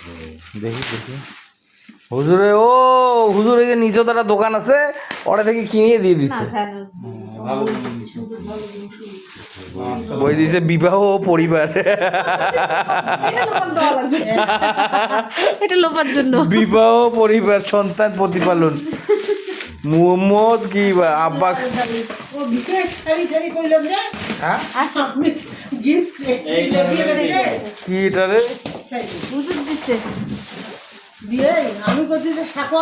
দেখি দেখি হুজুরে ও হুজুর এই যে নিচতলা দোকান আছে ওটা থেকে কিনে দিয়ে দিচ্ছে বই দিছে বিবাহ ও পরিবার এটা লোপার জন্য বিবাহ পরিবার সন্তান প্রতিপালন মুহাম্মদ কি আব্বা কি এটা রে হুজুর দিচ্ছে আমি বলছি যে সাপা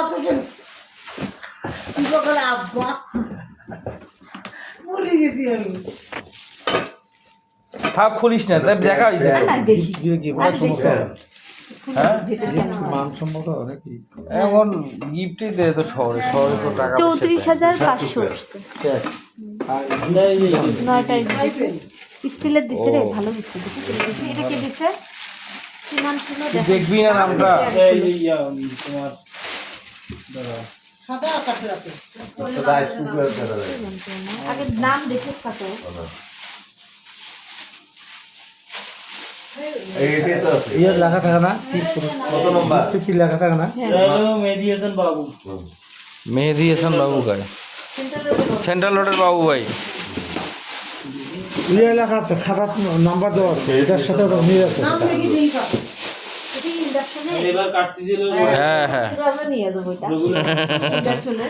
আব্বা বলে গেছি আমি থাক খুলিস না তাই দেখা হয়েছে এখন গিফটই দে তো শহরে শহরে তো টাকা 34,500 9টায় স্টিলের দিছে রে ভালো দিছে এটা কি দিছে কি নাম ছিল দেখবি না নামটা তোমার সাদা কাপড় আছে আগে নাম দেখে কাটো ইয়ে লেখা থাকে না কত নম্বর কি লেখা থাকে না মেহেদি হাসান বাবু গায়ে সেন্ট্রাল রোডের বাবু ভাই ইয়ে লেখা আছে খাতার নাম্বার দেওয়া আছে এটার সাথে ওটা মিল আছে নাম লিখে দিই কাপড় এটা ইন্ডাকশনে এবার কাটতেছিল হ্যাঁ হ্যাঁ আমরা নিয়ে যাবো এটা ইন্ডাকশনে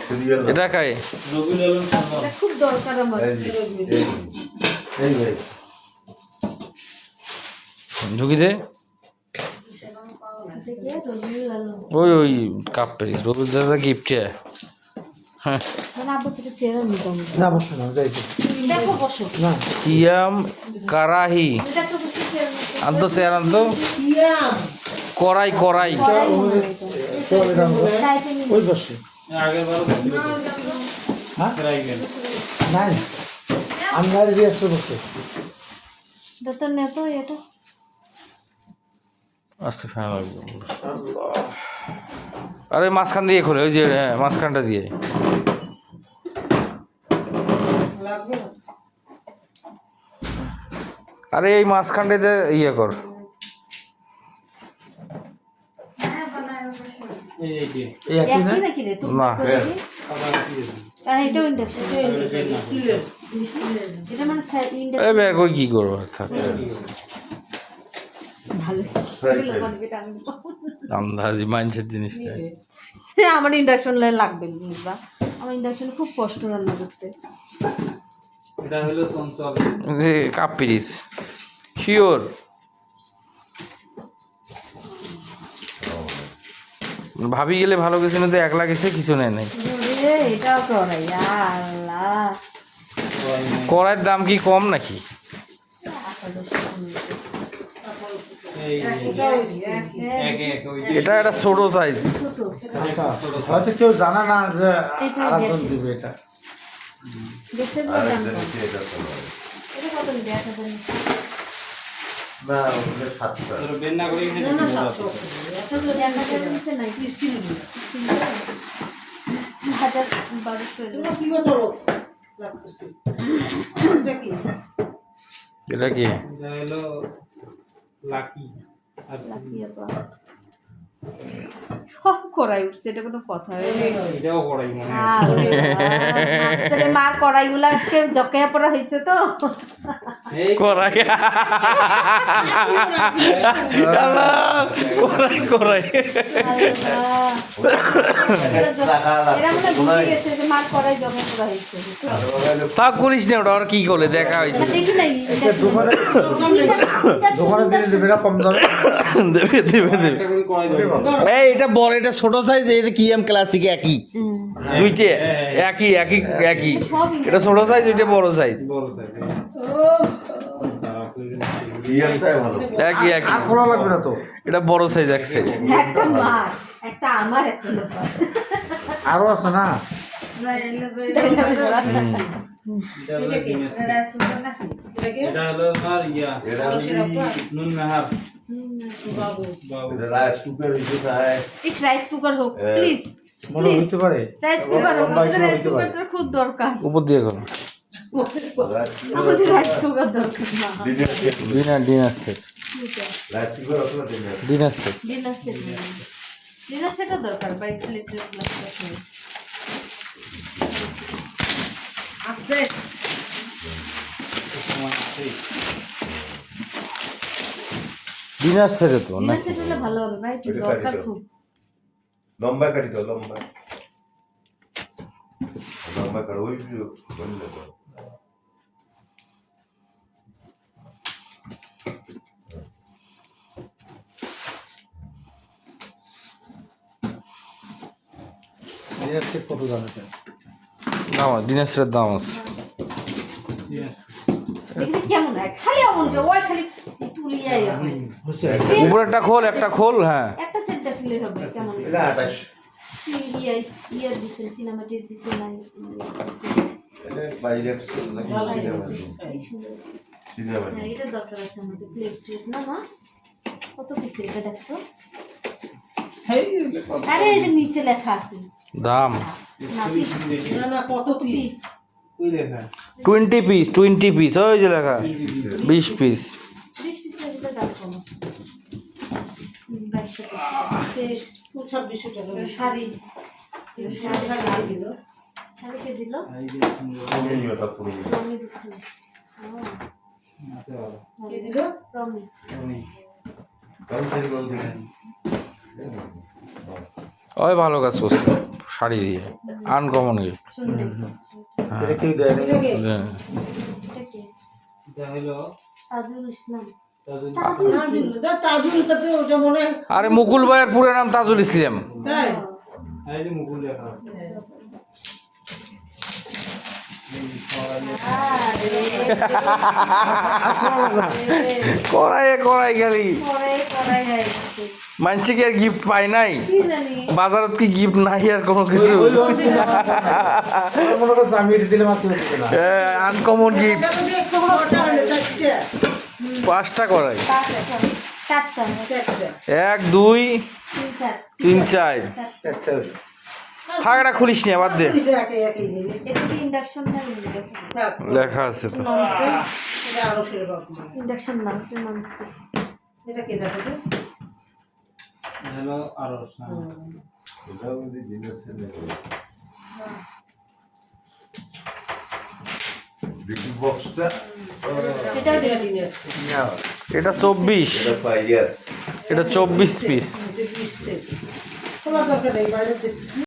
এটা খায় রবিউল আলম এটা খুব দরকার আমার ঝুঁকি দে দেখে রবিউল আলম ওই ওই কাপ পেরিস রবি দাদা গিফট হ্যাঁ মানে আব্বু থেকে সেরা নিতাম না অবশ্যই না যাইতে দেখো বসো না কিয়াম কারাহি দেখো বসে সেরা নিতাম আনতো চেয়ার আনতো সিয়াম কড়াই কড়াই ওই বসে আগের বার হ্যাঁ রাইবেন নাই আমি আর রিয়াস বসে দত নেতো এটা আস্তে ফ্যান লাগবে আরে মাঝখান দিয়ে খোলে ওই যে হ্যাঁ মাঝখানটা দিয়ে লাগবে না আরে এই মাঝখানটাতে ইয়ে কর এই যে এই একই না একই নাকি রে তুমি না। আর এটাও ইন্ডাকশন এটা মানে ইন্ডাকশন এই বের করে কি করবো থাক ভালো লোবান বেটা আমি আন্দাজি মানুষের জিনিসটা আমার ইন্ডাকশন লাগবে বুঝবা আমার ইন্ডাকশন খুব কষ্ট রান্না করতে এটা হলো চঞ্চল যে কাপ পিরিস শিওর ভাবি গেলে ভালো কিছু না তো একলা গেছে কিছু নেয় নাই রে এটাও করাই আল্লাহ কড়াইয়ের দাম কি কম নাকি এই এটাও একে একে ওই এটা একটা ছোট সাইজ ছোট আচ্ছা হয়তো কেউ জানে না যে এটা আরেকজন গ্যাসে। দিবে এটা দেশের দাম কম এটা কত নিবে 1,000 না ওদের 700 তোর বেন না করে এখানে না দিব না বাবা। 1,000 নিচে নাই 30 কিলো 1,000-1,200 তোমরা কি বলো লাগতেছে এটা কি এটা কি এটা হলো লাকি আর সব করাই উঠছে এটা কোনো কথা এটাও করাই মনে হয় মার কড়াইগুলাকে জকাইয়া পড়া হয়েছে তো এই কড়াই কড়াই কড়াই এরা মনে বুঝে গেছে যে মার কড়াই জকাইয়া পড়া হয়েছে তা করিস না ওটা আর কি করলে দেখা হয়েছে দেখি নাই দোকানে দিলে দেবে না কম দামে দেবে দেবে দেবে একটা করে করাই দেবো এই এটা বড় এটা ছোট সাইজ এই যে কিএম ক্লাসিক একই দুইটে একই একই একই এটা ছোট সাইজ ওইটা বড় সাইজ বড় সাইজ একই একই আর খোলা লাগবে না তো এটা বড় সাইজ এক সাইজ একটা মার একটা আমার একটা লোপার আরো আছে না এটা হলো আমার ইয়া নুন নাহার বাবু ইস রাইস কুকার হোক প্লিজ মনে হইতে পারে রাইস কুকার হোক লম্বা হিসেবে রাইস হইতে পারে কুকারটা খুব দরকার উপর দিয়ে করো আমাদের রাইস কুকার দরকার না dinner dinner set dinner set dinner set dinner সেটও দরকার বাড়ি ইলেকট্রিক আস্তে ডিনার সেটে তো ডিনার নাকি সেট হলে ভালো হবে ভাই ওইটা দরকার কাটিয়ে খুব লম্বা কাটি দাও লম্বা লম্বা কাট ওই বললে তো ডিনার সেট কত দাম এটা? দাম আছে, ডিনার সেটের দাম আছে। দেখবি কেমন হয় খালি অমন করে ওই খালি টুলিয়াই হবে হচ্ছে উপরেরটা খোল, একটা খোল, হ্যাঁ একটা সেট দেখলে হবে কেমন এটা 28 ইয়ার দিছে সিনেমাটিক দিছে না এটা বাইরে নাকি সিনেমা হ্যাঁ এটা দরকার আছে আমাদের প্লেট ট্রেট না মা কত পিস এটা দেখো আরে এই যে নিচে লেখা আছে দাম না পিস না না কত পিস পিস কই লেখা 20 পিস, 20 পিস, ওই যে লেখা 20 পিস। 20 পিসের এটা দাম কম আছে 2200 2600 টাকা শাড়ি শাড়ি দিল শাড়িকে দিল এই যে নিয়ে নিও তা পুরো প্রমি দিছে কে দিল প্রমি কারণ সেই বল দিই ওই ভালো কাজ করছে শাড়ি দিয়ে আনকমন গিফট। সুন্দর এটা কেউ দেয় না। এটা কে এটা কি এটা হলো তাজুল ইসলাম তাজুল তো ওটা মনে হয় আরে মুকুল ভাইয়ের পুরো নাম তাজুল ইসলাম। তাই এই যে মুকুল লেখা আছে কড়াইয়ে কড়াই গেলি পরে করাই হয়ে গেছে মানুষ কি আর গিফট পায় নাই? কি জানি বাজারত কি গিফট নাই আর কোনো কিছু? ওই লোক ছিল। আমার মনে করছে আমি এটা দিলে মাত্র দিতে না। Uncommon gift. এটা তো একটু বড়টা হলো চারটে 5টা কড়াই, চারটা 4টা 1 2 তিন 3 চার 4 চারটা। থাক, এটা খুলিস নি, বাদ দে, একে একে দিবি এটা কি ইন্ডাকশন না থাক লেখা আছে তো। এটা আরো সেরকম ইন্ডাকশন না এটা ননস্টিক এটা কে দেখো তো হলো আরো এটা বলি জিনিস নেই বিগ বক্সটা এটা এটা দিনে এটা 24, এটা পাইয়াস এটা 24 পিস। এটা 20 খোলা দরকার নেই বাইরে